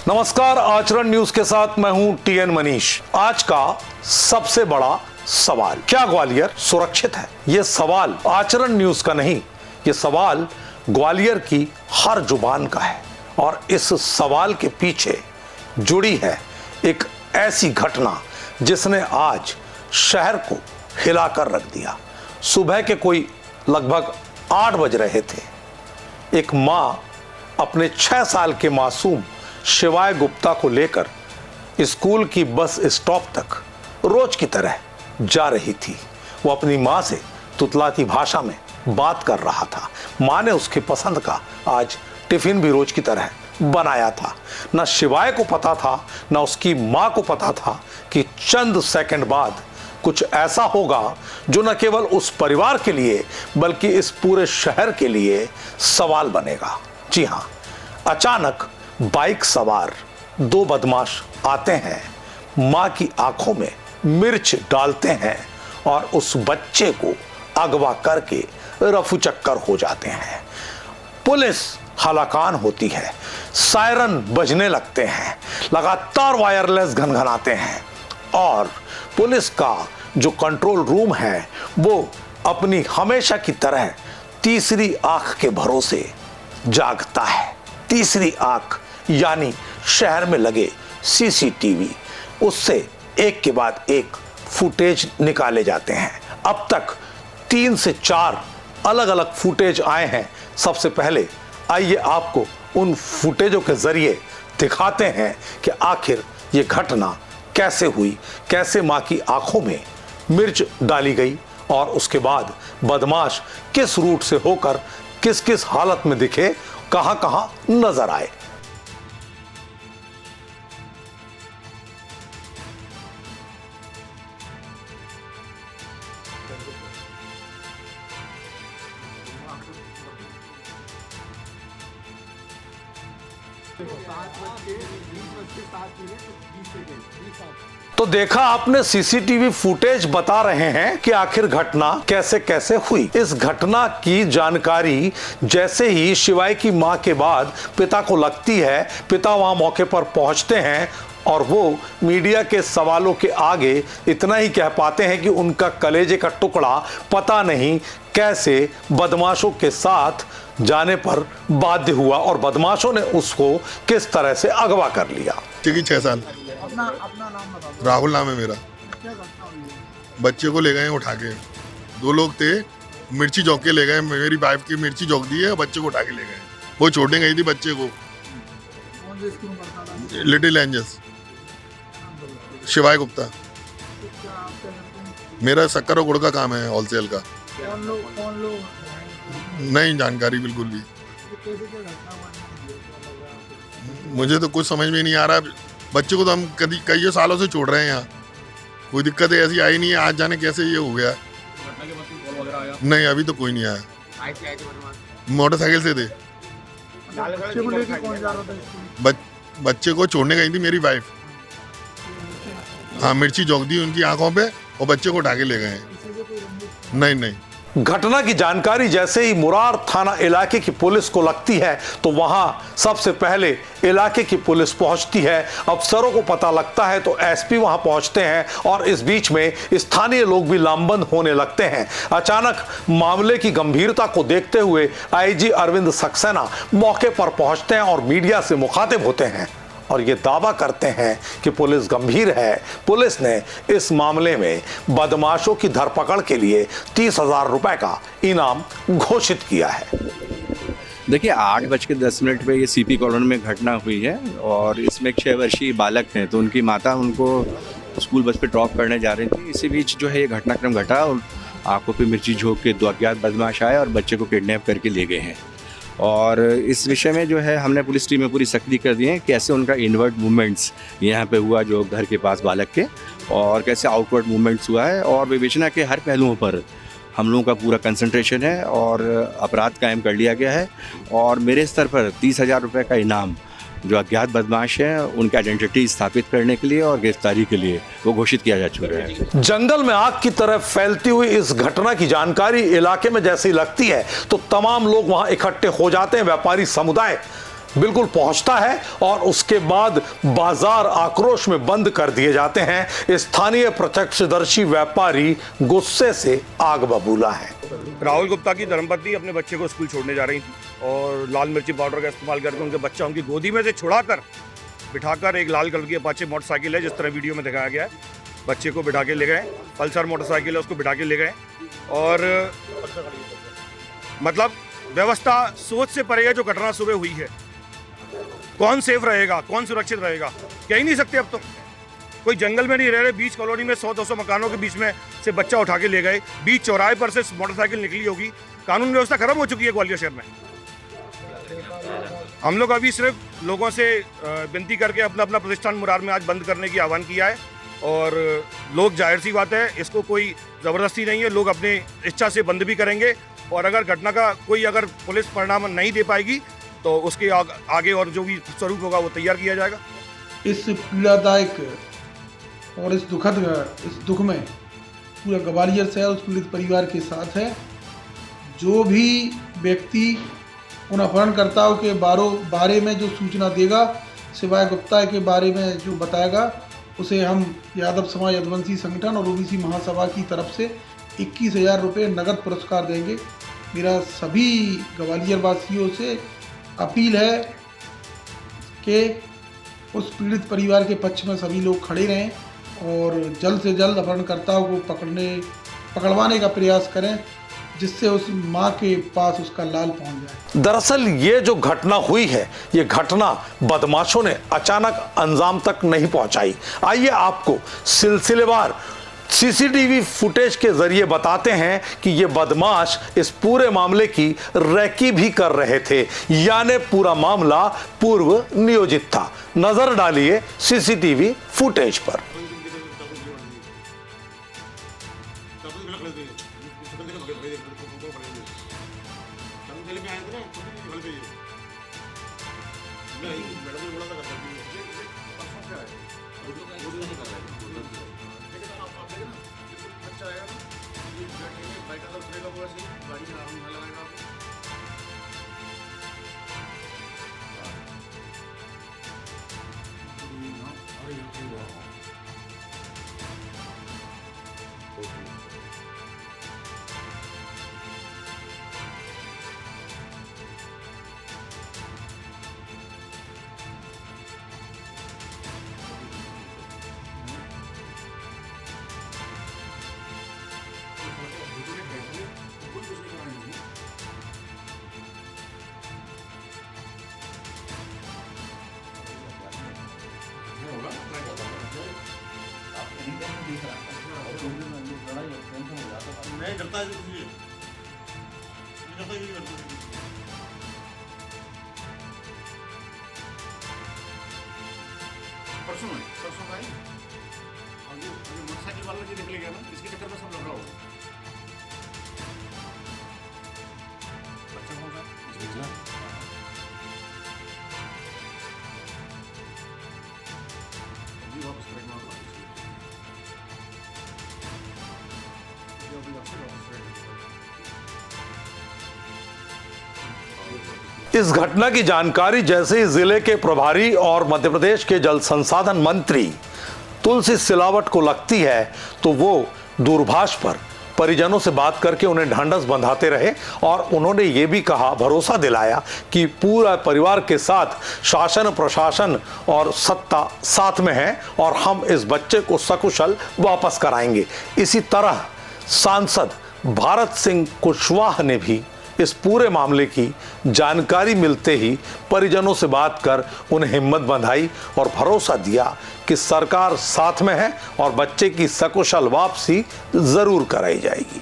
नमस्कार, आचरण न्यूज के साथ मैं हूं टीएन मनीष। आज का सबसे बड़ा सवाल, क्या ग्वालियर सुरक्षित है? यह सवाल आचरण न्यूज का नहीं, यह सवाल ग्वालियर की हर जुबान का है। और इस सवाल के पीछे जुड़ी है एक ऐसी घटना जिसने आज शहर को हिलाकर रख दिया। सुबह के कोई लगभग 8 बज रहे थे। एक मां अपने 6 साल के मासूम शिवाय गुप्ता को लेकर स्कूल की बस स्टॉप तक रोज की तरह जा रही थी। वो अपनी मां से तुतलाती भाषा में बात कर रहा था। मां ने उसकी पसंद का आज टिफिन भी रोज की तरह बनाया था। न शिवाय को पता था, न उसकी मां को पता था कि चंद सेकंड बाद कुछ ऐसा होगा जो न केवल उस परिवार के लिए बल्कि इस पूरे शहर के लिए सवाल बनेगा। जी हां, अचानक बाइक सवार 2 बदमाश आते हैं, मां की आंखों में मिर्च डालते हैं और उस बच्चे को अगवा करके रफू चक्कर हो जाते हैं। पुलिस हलाकान होती है, सायरन बजने लगते हैं, लगातार वायरलेस घनघनाते हैं और पुलिस का जो कंट्रोल रूम है वो अपनी हमेशा की तरह तीसरी आंख के भरोसे जागता है। तीसरी आंख यानी शहर में लगे सीसीटीवी, उससे एक के बाद एक फुटेज निकाले जाते हैं। अब तक 3 से 4 अलग अलग फुटेज आए हैं। सबसे पहले आइए आपको उन फुटेजों के जरिए दिखाते हैं कि आखिर ये घटना कैसे हुई, कैसे मां की आंखों में मिर्च डाली गई और उसके बाद बदमाश किस रूट से होकर किस किस हालत में दिखे, कहां कहां नजर आए। तो देखा आपने, सीसीटीवी फुटेज बता रहे हैं कि आखिर घटना कैसे कैसे हुई। इस घटना की जानकारी जैसे ही शिवाय की मां के बाद पिता को लगती है, पिता वहां मौके पर पहुंचते हैं और वो मीडिया के सवालों के आगे इतना ही कह पाते हैं कि उनका कलेजे का टुकड़ा पता नहीं कैसे बदमाशों के साथ जाने पर बाध्य हुआ और बदमाशों ने उसको किस तरह से अगवा कर लिया। 6 साल। अपना नाम बताओ। राहुल नाम है मेरा। क्या घटना हुई है? बच्चे को ले गए उठा के, 2 लोग थे, मिर्ची जौक के ले गए। मेरी वाइफ की मिर्ची जौक दी है, बच्चे को उठा के ले गए। वो छोड़ने गई थी बच्चे को। कौन से स्कूल में पढ़ता था? Little angels. शिवाय गुप्ता। तो क्या आप क्या करते हैं? मेरा शक्कर और गुड़ का काम है, होलसेल का। कौन लोग नहीं जानकारी बिल्कुल भी। तो कैसे क्या घटना हुई? मुझे तो कुछ समझ में नहीं आ रहा। बच्चे को तो हम कई सालों से छोड़ रहे हैं यहाँ, कोई दिक्कत ऐसी आई नहीं है। आज जाने कैसे ये हो गया। नहीं, अभी तो कोई नहीं आया। मोटरसाइकिल से थे। बच्चे को लेके कौन जा रहा था स्कूल? बच्चे को छोड़ने गई थी मेरी वाइफ। हाँ, मिर्ची जौक दी उनकी आंखों पे और बच्चे को उठा के ले गए। नहीं। घटना की जानकारी जैसे ही मुरार थाना इलाके की पुलिस को लगती है तो वहां सबसे पहले इलाके की पुलिस पहुंचती है। अफसरों को पता लगता है तो एसपी वहां पहुंचते हैं और इस बीच में स्थानीय लोग भी लामबंद होने लगते हैं। अचानक मामले की गंभीरता को देखते हुए आईजी अरविंद सक्सेना मौके पर पहुंचते हैं और मीडिया से मुखातिब होते हैं और ये दावा करते हैं कि पुलिस गंभीर है। पुलिस ने इस मामले में बदमाशों की धरपकड़ के लिए 30,000 रुपए का इनाम घोषित किया है। देखिए, 8:10 पे ये सीपी कॉलोनी में घटना हुई है और इसमें एक 6 वर्षीय बालक हैं। तो उनकी माता उनको स्कूल बस पे ड्रॉप करने जा रही थी। इसी बीच जो है ये घटनाक्रम घटा और आंखों पे मिर्ची झोंक के 2 अज्ञात बदमाश आए और बच्चे को किडनैप करके ले गए हैं। और इस विषय में जो है हमने पुलिस टीम में पूरी सख्ती कर दी है। कैसे उनका इनवर्ट मूवमेंट्स यहाँ पे हुआ जो घर के पास बालक के, और कैसे आउटवर्ड मूवमेंट्स हुआ है, और विवेचना के हर पहलुओं पर हम लोगों का पूरा कंसंट्रेशन है और अपराध कायम कर लिया गया है। और मेरे स्तर पर 30,000 रुपये का इनाम जो अज्ञात बदमाश हैं उनकी आइडेंटिटी स्थापित करने के लिए और गिरफ्तारी के लिए वो घोषित किया जा चुका है। जंगल में आग की तरह फैलती हुई इस घटना की जानकारी इलाके में जैसी लगती है तो तमाम लोग वहां इकट्ठे हो जाते हैं। व्यापारी समुदाय बिल्कुल पहुंचता है और उसके बाद बाजार आक्रोश में बंद कर दिए जाते हैं। स्थानीय प्रत्यक्षदर्शी व्यापारी गुस्से से आग बबूला है। राहुल गुप्ता की धर्मपत्नी अपने बच्चे को स्कूल छोड़ने जा रही थी और लाल मिर्ची पाउडर का इस्तेमाल करके उनके बच्चा उनकी गोदी में से छुड़ाकर बिठाकर एक लाल कलर की अपाचे मोटरसाइकिल है, जिस तरह वीडियो में दिखाया गया है, बच्चे को बिठा के ले गए। पल्सर मोटरसाइकिल है, उसको बिठा के ले गए और मतलब व्यवस्था सोच से परे है। जो घटना सुबह हुई है, कौन सेफ रहेगा, कौन सुरक्षित रहेगा, कह ही नहीं सकते। अब तो कोई जंगल में नहीं रह रहे, बीच कॉलोनी में 100-200 मकानों के बीच में से बच्चा उठा के ले गए, बीच चौराहे पर से मोटरसाइकिल निकली होगी। कानून व्यवस्था खत्म हो चुकी है ग्वालियर शहर में। हम लोग अभी सिर्फ लोगों से विनती करके अपना अपना प्रतिष्ठान मुरार में आज बंद करने की आह्वान किया है और लोग, जाहिर सी बात है, इसको कोई ज़बरदस्ती नहीं है, लोग अपने इच्छा से बंद भी करेंगे और अगर घटना का कोई अगर पुलिस परिणाम नहीं दे पाएगी तो उसके आगे और जो भी स्वरूप होगा वो तैयार किया जाएगा। इस पीड़ादायक और इस दुख में पूरा ग्वालियर शहर उस पीड़ित परिवार के साथ है। जो भी व्यक्ति उन अपहरणकर्ताओं के बारे में जो सूचना देगा, सिवाय गुप्ता के बारे में जो बताएगा, उसे हम यादव समाज यदुवंशी संगठन और ओबीसी महासभा की तरफ से 21,000 रुपये नगद पुरस्कार देंगे। मेरा सभी ग्वालियर वासियों से अपील है कि उस पीड़ित परिवार के पक्ष में सभी लोग खड़े रहें और जल्द से जल्द अपहरणकर्ताओं को पकड़वाने का प्रयास करें, जिससे उस माँ के पास उसका लाल पहुंच जाए। दरअसल ये जो घटना हुई है, ये घटना बदमाशों ने अचानक अंजाम तक नहीं पहुंचाई। आइए आपको सिलसिलेवार सीसीटीवी फुटेज के जरिए बताते हैं कि ये बदमाश इस पूरे मामले की रैकी भी कर रहे थे, यानी पूरा मामला पूर्व नियोजित था। नजर डालिए सीसीटीवी फुटेज पर। मैं करता है इसलिए मैं करता ही करता हूं। परसों का ही और जो मोटरसाइकिल वाला जो निकले गया ना, इसके चक्कर में सब लग रहा होगा। बच्चा कौन सा अभी वापस करेंगे। इस घटना की जानकारी जैसे ही जिले के प्रभारी और मध्य प्रदेश के जल संसाधन मंत्री तुलसी सिलावट को लगती है तो वो दूरभाष पर परिजनों से बात करके उन्हें ढांढस बंधाते रहे और उन्होंने ये भी कहा, भरोसा दिलाया कि पूरा परिवार के साथ शासन, प्रशासन और सत्ता साथ में है और हम इस बच्चे को सकुशल वापस कराएंगे। इसी तरह सांसद भारत सिंह कुशवाहा ने भी इस पूरे मामले की जानकारी मिलते ही परिजनों से बात कर उन्हें हिम्मत बंधाई और भरोसा दिया कि सरकार साथ में है और बच्चे की सकुशल वापसी जरूर कराई जाएगी।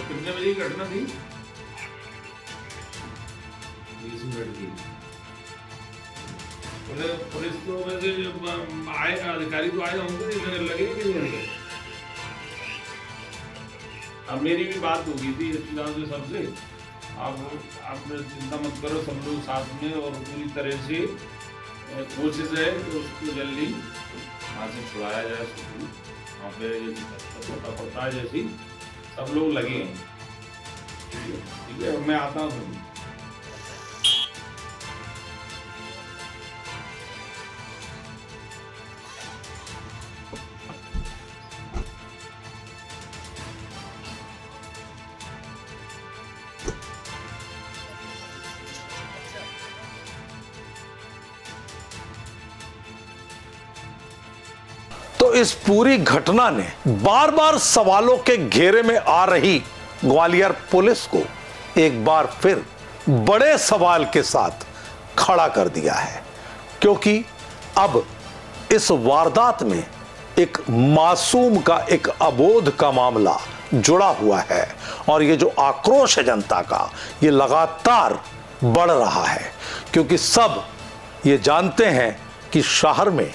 कितने बजे की घटना थी? 20 मिनट की। पुलिस तो वैसे आए, अधिकारी तो आए होंगे, लगे कि नहीं लगे? अब मेरी भी बात हो गई थी रिश्तेदारों से सबसे। आप चिंता मत करो, सब लोग साथ में और पूरी तरह से कोशिश है कि उसको जल्दी वहाँ से छुड़ाया जाए। वहाँ पे छोटा पड़ता है जैसी सब लोग लगे हैं। ठीक है, मैं आता हूँ। तो इस पूरी घटना ने बार बार सवालों के घेरे में आ रही ग्वालियर पुलिस को एक बार फिर बड़े सवाल के साथ खड़ा कर दिया है, क्योंकि अब इस वारदात में एक मासूम का, एक अबोध का मामला जुड़ा हुआ है और ये जो आक्रोश है जनता का, ये लगातार बढ़ रहा है, क्योंकि सब ये जानते हैं कि शहर में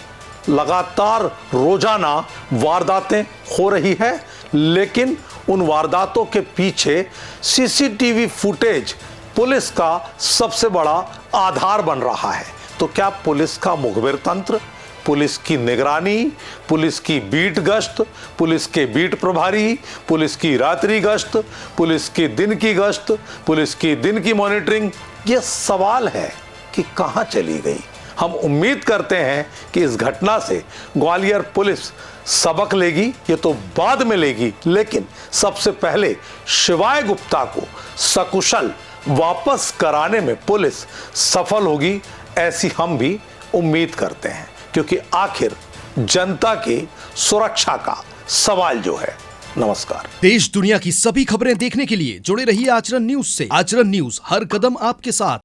लगातार रोजाना वारदातें हो रही है, लेकिन उन वारदातों के पीछे सीसीटीवी फुटेज पुलिस का सबसे बड़ा आधार बन रहा है। तो क्या पुलिस का मुखबिर तंत्र, पुलिस की निगरानी, पुलिस की बीट गश्त, पुलिस के बीट प्रभारी, पुलिस की रात्रि गश्त, पुलिस की दिन की गश्त, पुलिस की दिन की मॉनिटरिंग, ये सवाल है कि कहां चली गई। हम उम्मीद करते हैं कि इस घटना से ग्वालियर पुलिस सबक लेगी, ये तो बाद में लेगी, लेकिन सबसे पहले शिवाय गुप्ता को सकुशल वापस कराने में पुलिस सफल होगी, ऐसी हम भी उम्मीद करते हैं, क्योंकि आखिर जनता की सुरक्षा का सवाल जो है। नमस्कार। देश दुनिया की सभी खबरें देखने के लिए जुड़े रहिए आचरण न्यूज से। आचरण न्यूज, हर कदम आपके साथ।